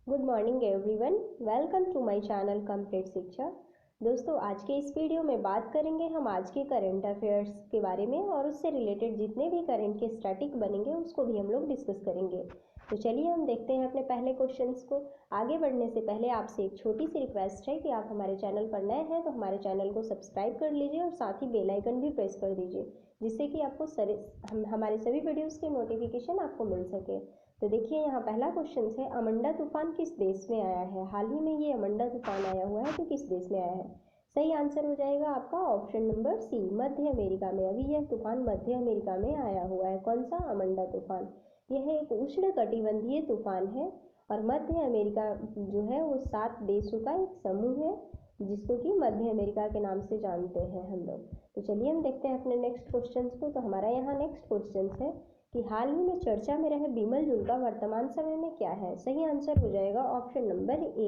Good morning everyone, welcome to my channel complete Shiksha. दोस्तों, आज के इस वीडियो में बात करेंगे हम आज के करंट अफेयर्स के बारे में और उससे रिलेटेड जितने भी करंट के स्टैटिक बनेंगे उसको भी हम लोग डिस्कस करेंगे। तो चलिए हम देखते हैं अपने पहले क्वेश्चंस को। आगे बढ़ने से पहले आपसे एक छोटी सी रिक्वेस्ट है कि आप हमारे चैनल पर नए हैं तो हमारे चैनल को सब्सक्राइब कर लीजिए और साथ ही बेल आइकन भी प्रेस कर दीजिए, जिससे कि आपको हमारे सभी वीडियोज़ के नोटिफिकेशन आपको मिल सके। तो देखिए, यहाँ पहला क्वेश्चन है, अमंडा तूफान किस देश में आया है? हाल ही में ये अमंडा तूफान आया हुआ है तो किस देश में आया है? सही आंसर हो जाएगा आपका ऑप्शन नंबर सी, मध्य अमेरिका में। अभी यह तूफान मध्य अमेरिका में आया हुआ है। कौन सा? अमंडा तूफान। यह एक उष्ण कटिबंधीय तूफान है और मध्य अमेरिका जो है वो 7 देशों का एक समूह है जिसको कि मध्य अमेरिका के नाम से जानते हैं हम लोग। तो चलिए हम देखते हैं अपने नेक्स्ट क्वेश्चन को। तो हमारा यहाँ नेक्स्ट क्वेश्चन है कि हाल ही में चर्चा में रहे बिमल जुल्का वर्तमान समय में क्या है? सही आंसर हो जाएगा ऑप्शन नंबर ए।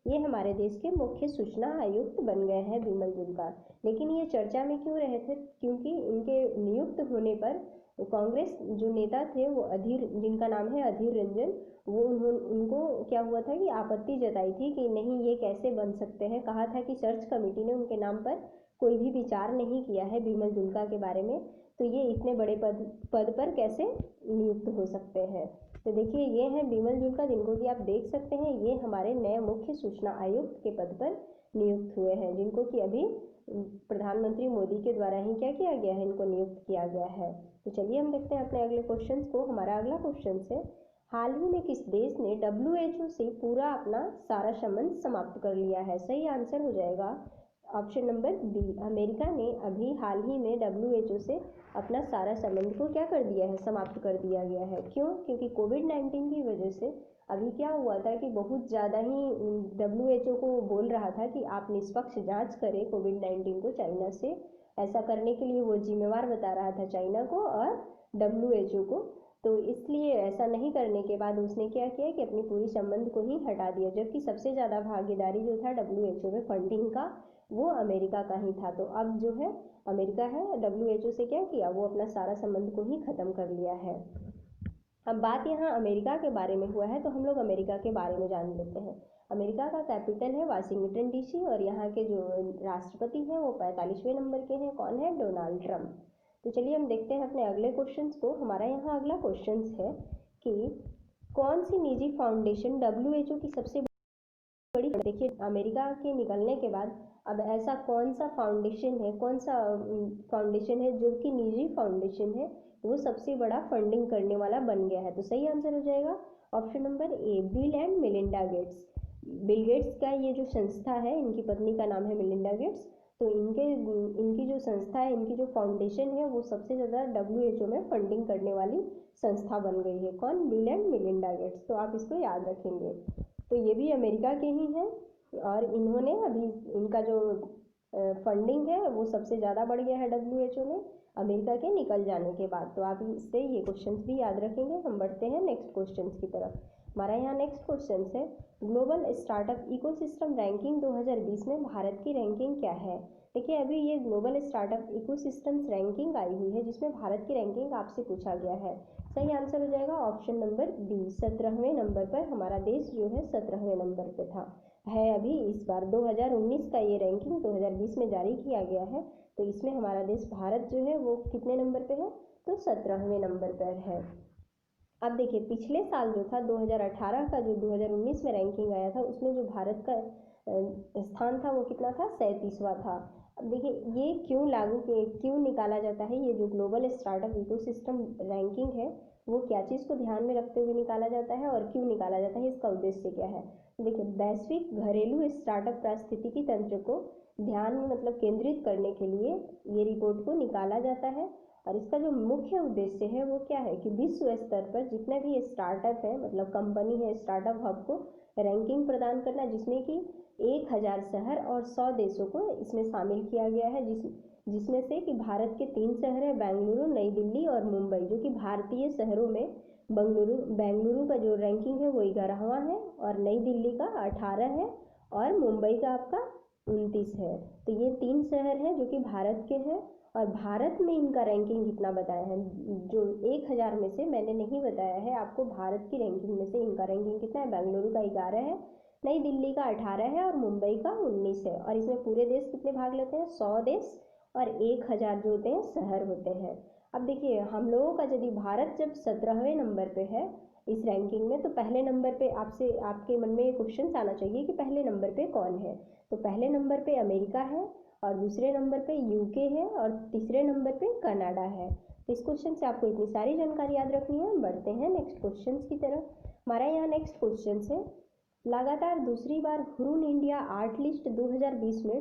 ये हमारे देश के मुख्य सूचना आयुक्त बन गए हैं बिमल जुल्का। लेकिन ये चर्चा में क्यों रहे थे? क्योंकि इनके नियुक्त होने पर कांग्रेस जो नेता थे वो अधीर, जिनका नाम है अधीर रंजन, वो उनको क्या हुआ था कि आपत्ति जताई थी कि नहीं, ये कैसे बन सकते हैं। कहा था कि सर्च कमेटी ने उनके नाम पर कोई भी विचार नहीं किया है बिमल जुल्का के बारे में, तो ये इतने बड़े पद पर कैसे नियुक्त हो सकते हैं। तो देखिए, ये हैं बिमल जुल्का, जिनको कि आप देख सकते हैं, ये हमारे नए मुख्य सूचना आयुक्त के पद पर नियुक्त हुए हैं, जिनको कि अभी प्रधानमंत्री मोदी के द्वारा ही क्या किया गया है, इनको नियुक्त किया गया है। तो चलिए हम देखते हैं अपने अगले क्वेश्चन को। हमारा अगला क्वेश्चन है, हाल ही में किस देश ने WHO से पूरा अपना सारा संबंध समाप्त कर लिया है? सही आंसर हो जाएगा ऑप्शन नंबर बी। अमेरिका ने अभी हाल ही में WHO से अपना सारा संबंध को क्या कर दिया है? समाप्त कर दिया गया है। क्यों? क्योंकि कोविड-19 की वजह से अभी क्या हुआ था कि बहुत ज़्यादा ही WHO को बोल रहा था कि आप निष्पक्ष जांच करें कोविड-19 को चाइना से। ऐसा करने के लिए वो जिम्मेवार बता रहा था चाइना को और WHO को। तो इसलिए ऐसा नहीं करने के बाद उसने क्या किया कि अपनी पूरी संबंध को ही हटा दिया, जबकि सबसे ज़्यादा भागीदारी जो था WHO में फंडिंग का वो अमेरिका का ही था। तो अब जो है अमेरिका है WHO से क्या किया, वो अपना सारा संबंध को ही ख़त्म कर लिया है। अब बात यहाँ अमेरिका के बारे में हुआ है तो हम लोग अमेरिका के बारे में जान लेते हैं। अमेरिका का कैपिटल है वाशिंगटन DC और यहाँ के जो राष्ट्रपति हैं वो 45वें नंबर के हैं। कौन है? Donald Trump. तो चलिए हम देखते हैं अपने अगले क्वेश्चन को। हमारा यहाँ अगला क्वेश्चन है कि कौन सी निजी फाउंडेशन WHO की सबसे बड़ी। देखिए, अमेरिका के निकलने के बाद अब ऐसा कौन सा फाउंडेशन है, कौन सा फाउंडेशन है जो कि निजी फाउंडेशन है, वो सबसे बड़ा फंडिंग करने वाला बन गया है? तो सही आंसर हो जाएगा option number A, bill and Melinda Gates. Bill Gates का ये जो संस्था है, इनकी पत्नी का नाम है मेलिंडा गेट्स, तो इनकी जो संस्था है, इनकी जो फाउंडेशन है, वो सबसे ज़्यादा WHO में फंडिंग करने वाली संस्था बन गई है। कौन? Bill and Melinda Gates. तो आप इसको याद रखेंगे। तो ये भी अमेरिका के ही हैं और इन्होंने अभी इनका जो फंडिंग है वो सबसे ज़्यादा बढ़ गया है WHO में अमेरिका के निकल जाने के बाद। तो आप इससे ये क्वेश्चन भी याद रखेंगे। हम बढ़ते हैं नेक्स्ट क्वेश्चन की तरफ। हमारा यहाँ नेक्स्ट क्वेश्चन है, ग्लोबल स्टार्टअप इकोसिस्टम रैंकिंग 2020 में भारत की रैंकिंग क्या है? देखिए, अभी ये ग्लोबल स्टार्टअप इकोसिस्टम्स रैंकिंग आई हुई है जिसमें भारत की रैंकिंग आपसे पूछा गया है। सही आंसर हो जाएगा ऑप्शन नंबर बी, 17वें नंबर पर हमारा देश जो है 17वें नंबर पे था है। अभी इस बार 2019 का ये रैंकिंग 2020 में जारी किया गया है, तो इसमें हमारा देश भारत जो है वो कितने नंबर पे है? तो 17वें नंबर पर है। अब देखिए, पिछले साल जो था 2018 का जो 2019 में रैंकिंग आया था उसमें जो भारत का स्थान था वो कितना था? 37वां था। अब देखिए, ये क्यों निकाला जाता है? ये जो ग्लोबल स्टार्टअप इकोसिस्टम रैंकिंग है वो क्या चीज़ को ध्यान में रखते हुए निकाला जाता है और क्यों निकाला जाता है, इसका उद्देश्य क्या है? देखिए, वैश्विक घरेलू स्टार्टअप पारिस्थितिकी तंत्र को ध्यान में केंद्रित करने के लिए ये रिपोर्ट को निकाला जाता है। और इसका जो मुख्य उद्देश्य है वो क्या है कि विश्व स्तर पर जितने भी स्टार्टअप है, कंपनी है, स्टार्टअप हब को रैंकिंग प्रदान करना, जिसमें कि 1000 शहर और 100 देशों को इसमें शामिल किया गया है, जिसमें से कि भारत के 3 शहर है, बेंगलुरु, नई दिल्ली और मुंबई, जो कि भारतीय शहरों में बेंगलुरु का जो रैंकिंग है वो 11वां है और नई दिल्ली का 18 है और मुंबई का आपका 29 है। तो ये 3 शहर हैं जो कि भारत के हैं और भारत में इनका रैंकिंग कितना बताया है, जो 1000 में से मैंने नहीं बताया है आपको, भारत की रैंकिंग में से इनका रैंकिंग कितना है। बेंगलुरु का 11 है, नई दिल्ली का 18 है और मुंबई का 19 है। और इसमें पूरे देश कितने भाग लेते हैं, 100 देश और 1000 जो होते हैं शहर होते हैं। अब देखिए हम लोगों का यदि भारत जब 17वें नंबर पे है इस रैंकिंग में, तो पहले नंबर पे आपसे आपके मन में ये क्वेश्चन आना चाहिए कि पहले नंबर पे कौन है। तो पहले नंबर पे अमेरिका है और दूसरे नंबर पे यूके है और तीसरे नंबर पे कनाडा है। तो इस क्वेश्चन से आपको इतनी सारी जानकारी याद रखनी है। हम बढ़ते हैं नेक्स्ट क्वेश्चन की तरफ। हमारा यहाँ नेक्स्ट क्वेश्चन है, लगातार दूसरी बार हुरून इंडिया आर्ट लिस्ट 2020 में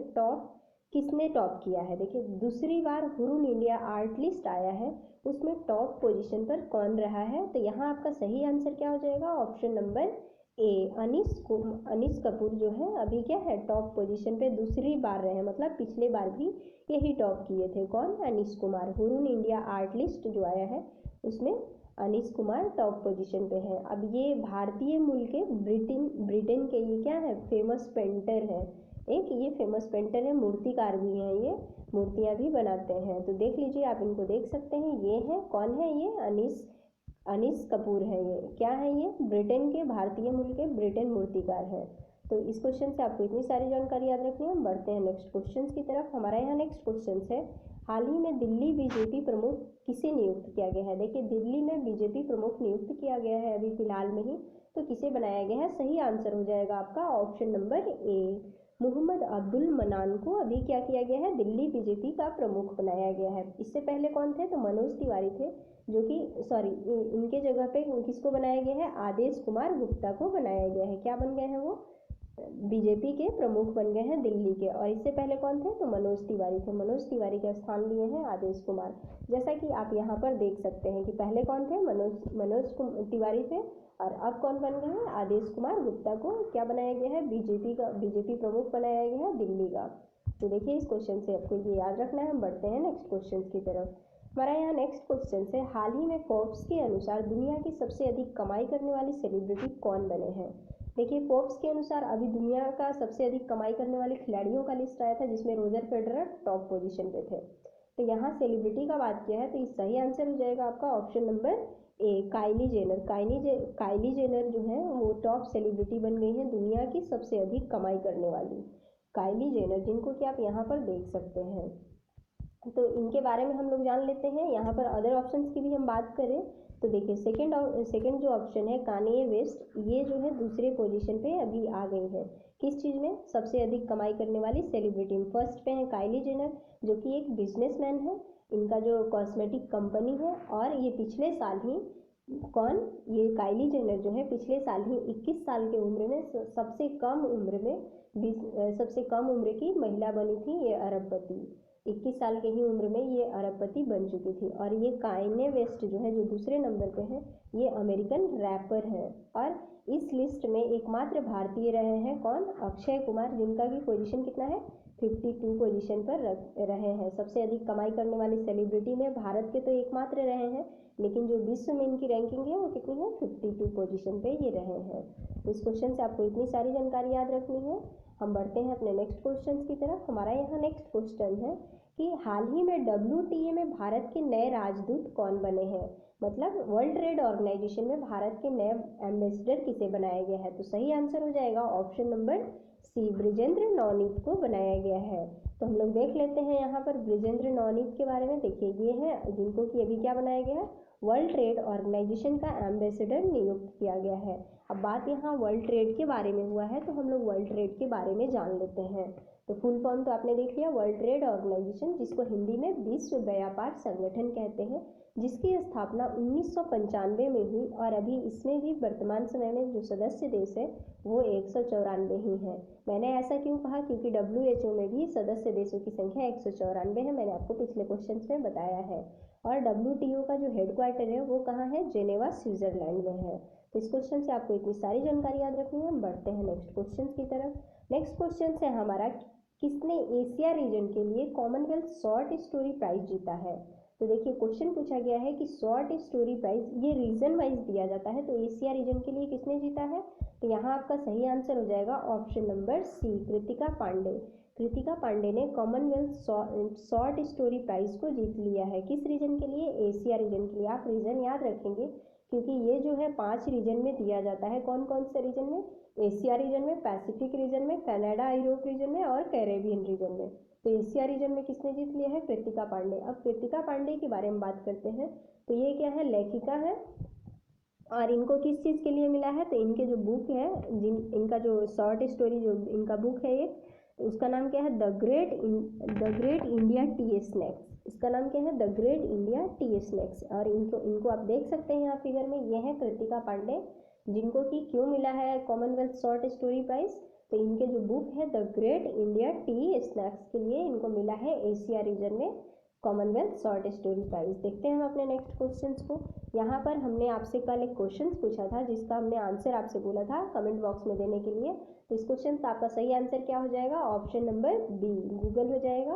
किसने टॉप किया है। देखिए दूसरी बार हुरून इंडिया आर्ट लिस्ट आया है, उसमें टॉप पोजीशन पर कौन रहा है। तो यहाँ आपका सही आंसर क्या हो जाएगा, option number A, Anees Kapoor जो है अभी क्या है टॉप पोजीशन पे दूसरी बार रहे हैं, मतलब पिछले बार भी यही टॉप किए थे। कौन, Anish Kumar. Hurun India art list जो आया है उसमें अनीश कुमार टॉप पोजीशन पे है। अब ये भारतीय मूल के ब्रिटेन के ये क्या है, फेमस पेंटर है, एक ये फेमस पेंटर है, मूर्तिकार भी हैं, ये मूर्तियां भी बनाते हैं। तो देख लीजिए आप इनको देख सकते हैं, ये है कौन है, ये अनीस कपूर है। ये क्या है, ये ब्रिटेन के, भारतीय मूल के ब्रिटेन मूर्तिकार है। तो इस क्वेश्चन से आपको इतनी सारी जानकारी याद रखनी है। हम बढ़ते हैं नेक्स्ट क्वेश्चन की तरफ। हमारा यहाँ नेक्स्ट क्वेश्चन है, हाल ही में दिल्ली बीजेपी प्रमुख किसे नियुक्त किया गया है। देखिए दिल्ली में बीजेपी प्रमुख नियुक्त किया गया है अभी फिलहाल में ही, तो किसे बनाया गया है। सही आंसर हो जाएगा आपका option number A, Mohammad Abdul Mannan को अभी क्या किया गया है, दिल्ली बीजेपी का प्रमुख बनाया गया है। इससे पहले कौन थे, तो मनोज तिवारी थे, जो कि इनके जगह पे किसको बनाया गया है, आदेश कुमार गुप्ता को बनाया गया है। क्या बन गए हैं वो, बीजेपी के प्रमुख बन गए हैं दिल्ली के। और इससे पहले कौन थे, तो मनोज तिवारी थे। मनोज तिवारी का स्थान लिए हैं आदेश कुमार। जैसा कि आप यहाँ पर देख सकते हैं कि पहले कौन थे, मनोज तिवारी थे और अब कौन बन गए हैं, आदेश कुमार गुप्ता को क्या बनाया गया है, बीजेपी प्रमुख बनाया गया है दिल्ली का। तो देखिए इस क्वेश्चन से आपको ये याद रखना है। हम बढ़ते हैं नेक्स्ट क्वेश्चन की तरफ। हमारा यहाँ नेक्स्ट क्वेश्चन है, हाल ही में फोर्ब्स के अनुसार दुनिया की सबसे अधिक कमाई करने वाली सेलिब्रिटी कौन बने हैं। देखिए फोर्ब्स के अनुसार अभी दुनिया का सबसे अधिक कमाई करने वाले खिलाड़ियों का लिस्ट आया था, जिसमें रोजर फेडरर टॉप पोजीशन पे थे। तो यहाँ सेलिब्रिटी का बात किया है, तो इस सही आंसर हो जाएगा आपका option number A, Kylie Jenner. Kylie Jenner जो है वो टॉप सेलिब्रिटी बन गई हैं, दुनिया की सबसे अधिक कमाई करने वाली काइली जेनर, जिनको कि आप यहाँ पर देख सकते हैं। तो इनके बारे में हम लोग जान लेते हैं। यहाँ पर अदर ऑप्शंस की भी हम बात करें तो देखिए सेकंड जो ऑप्शन है कान्ये वेस्ट, ये जो है दूसरे पोजीशन पे अभी आ गई है। किस चीज़ में, सबसे अधिक कमाई करने वाली सेलिब्रिटी में। फर्स्ट पे है काइली जेनर, जो कि एक बिजनेसमैन है, इनका जो कॉस्मेटिक कंपनी है। और ये पिछले साल ही ये काइली जेनर जो है पिछले साल ही 21 साल की उम्र में सबसे कम उम्र की महिला बनी थी ये अरबपति। 21 साल की ही उम्र में ये अरबपति बन चुकी थी। और ये कान्ये वेस्ट जो है, जो दूसरे नंबर पे है, ये अमेरिकन रैपर है। और इस लिस्ट में एकमात्र भारतीय रहे हैं कौन, अक्षय कुमार, जिनका की पोजीशन कितना है, 52 पोजीशन पर रहे हैं। सबसे अधिक कमाई करने वाली सेलिब्रिटी में भारत के तो एकमात्र रहे हैं, लेकिन जो विश्व में इनकी रैंकिंग है वो कितनी है, 52 पोजीशन पे ये रहे हैं। इस क्वेश्चन से आपको इतनी सारी जानकारी याद रखनी है। हम बढ़ते हैं अपने नेक्स्ट क्वेश्चन की तरफ। हमारा यहाँ नेक्स्ट क्वेश्चन है कि हाल ही में WTA में भारत के नए राजदूत कौन बने हैं। मतलब वर्ल्ड ट्रेड ऑर्गेनाइजेशन में भारत के नए एम्बेसडर किसे बनाया गया है। तो सही आंसर हो जाएगा option number C, Brijendra Navneet को बनाया गया है। तो हम लोग देख लेते हैं यहाँ पर ब्रिजेंद्र नवनीत के बारे में। देखिए ये है जिनको कि अभी क्या बनाया गया है, वर्ल्ड ट्रेड ऑर्गेनाइजेशन का एम्बेसडर नियुक्त किया गया है। अब बात यहाँ वर्ल्ड ट्रेड के बारे में हुआ है, तो हम लोग वर्ल्ड ट्रेड के बारे में जान लेते हैं। तो फुल फॉर्म तो आपने देख लिया, वर्ल्ड ट्रेड ऑर्गेनाइजेशन, जिसको हिंदी में विश्व व्यापार संगठन कहते हैं, जिसकी स्थापना 1995 में हुई। और अभी इसमें भी वर्तमान समय में जो सदस्य देश है वो 194 ही है। मैंने ऐसा क्यों कहा, क्योंकि WHO में भी सदस्य देशों की संख्या 194 है, मैंने आपको पिछले क्वेश्चन में बताया है। और WTO का जो हेडक्वार्टर है वो कहाँ है, जेनेवा स्विट्जरलैंड में है। तो इस क्वेश्चन से आपको इतनी सारी जानकारी याद रखनी है। हम बढ़ते हैं नेक्स्ट क्वेश्चन की तरफ। नेक्स्ट क्वेश्चन है हमारा, किसने एशिया रीजन के लिए कॉमनवेल्थ शॉर्ट स्टोरी प्राइज जीता है। तो देखिए क्वेश्चन पूछा गया है कि शॉर्ट स्टोरी प्राइज ये रीजन वाइज दिया जाता है, तो एशिया रीजन के लिए किसने जीता है। तो यहाँ आपका सही आंसर हो जाएगा option number C, Kritika Pandey. Kritika Pandey ने कॉमनवेल्थ शॉर्ट स्टोरी प्राइज को जीत लिया है। किस रीजन के लिए? एशिया रीजन के लिए। आप रीजन याद रखेंगे क्योंकि ये जो है 5 रीजन में दिया जाता है। कौन कौन से रीजन में? एशिया रीजन में, पैसिफिक रीजन में, कनाडा यूरोप रीजन में और कैरेबियन रीजन में। तो एशिया रीजन में किसने जीत लिया है? कृतिका पांडे। अब कृतिका पांडे के बारे में बात करते हैं। तो ये क्या है? लेखिका है। और इनको किस चीज़ के लिए मिला है? तो इनके जो बुक है, इनका जो शॉर्ट स्टोरी जो इनका बुक है, ये उसका नाम क्या है? The great India T snacks. इसका नाम क्या है? The great India T snacks. और इनको आप देख सकते हैं यहाँ फिगर में। ये है कृतिका पांडे, जिनको कि क्यों मिला है कॉमनवेल्थ शॉर्ट स्टोरी प्राइज? तो इनके जो बुक है the great India T snacks के लिए इनको मिला है एशिया रीजन में कॉमनवेल्थ शॉर्ट स्टोरी प्राइज। देखते हैं हम अपने नेक्स्ट क्वेश्चंस को। यहाँ पर हमने आपसे कल एक क्वेश्चन पूछा था जिसका हमने आंसर आपसे बोला था कमेंट बॉक्स में देने के लिए। तो इस क्वेश्चन का आपका सही आंसर क्या हो जाएगा? ऑप्शन नंबर बी, गूगल हो जाएगा।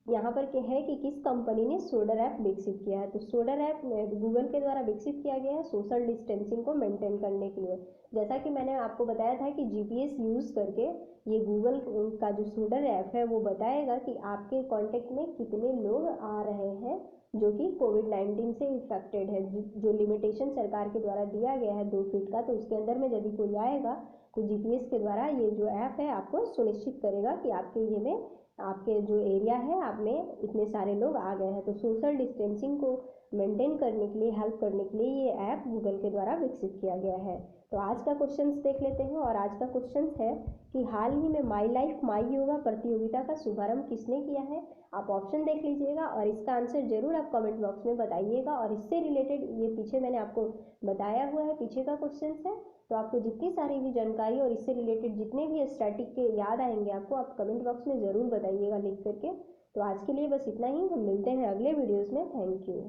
यहाँ पर क्या है कि किस कंपनी ने सोडर ऐप विकसित किया है? तो सोडर ऐप गूगल के द्वारा विकसित किया गया है सोशल डिस्टेंसिंग को मेंटेन करने के लिए। जैसा कि मैंने आपको बताया था कि जीपीएस यूज़ करके ये गूगल का जो सोडर ऐप है वो बताएगा कि आपके कांटेक्ट में कितने लोग आ रहे हैं जो कि कोविड-19 से इन्फेक्टेड है। जो लिमिटेशन सरकार के द्वारा दिया गया है 2 फीट का, तो उसके अंदर में यदि कोई आएगा तो जीपीएस के द्वारा ये जो ऐप है आपको सुनिश्चित करेगा कि आपके ये में आपके जो एरिया है आप में इतने सारे लोग आ गए हैं। तो सोशल डिस्टेंसिंग को मेंटेन करने के लिए, हेल्प करने के लिए ये ऐप गूगल के द्वारा विकसित किया गया है। तो आज का क्वेश्चन देख लेते हैं। और आज का क्वेश्चन है कि हाल ही में माई लाइफ माई योगा प्रतियोगिता का शुभारंभ किसने किया है? आप ऑप्शन देख लीजिएगा और इसका आंसर जरूर आप कमेंट बॉक्स में बताइएगा। और इससे रिलेटेड ये पीछे मैंने आपको बताया हुआ है, पीछे का क्वेश्चन है। तो आपको जितनी सारी भी जानकारी और इससे रिलेटेड जितने भी स्टैटिक के याद आएंगे आपको, आप कमेंट बॉक्स में ज़रूर बताइएगा लिख करके। तो आज के लिए बस इतना ही। हम मिलते हैं अगले वीडियोज़ में। Thank you.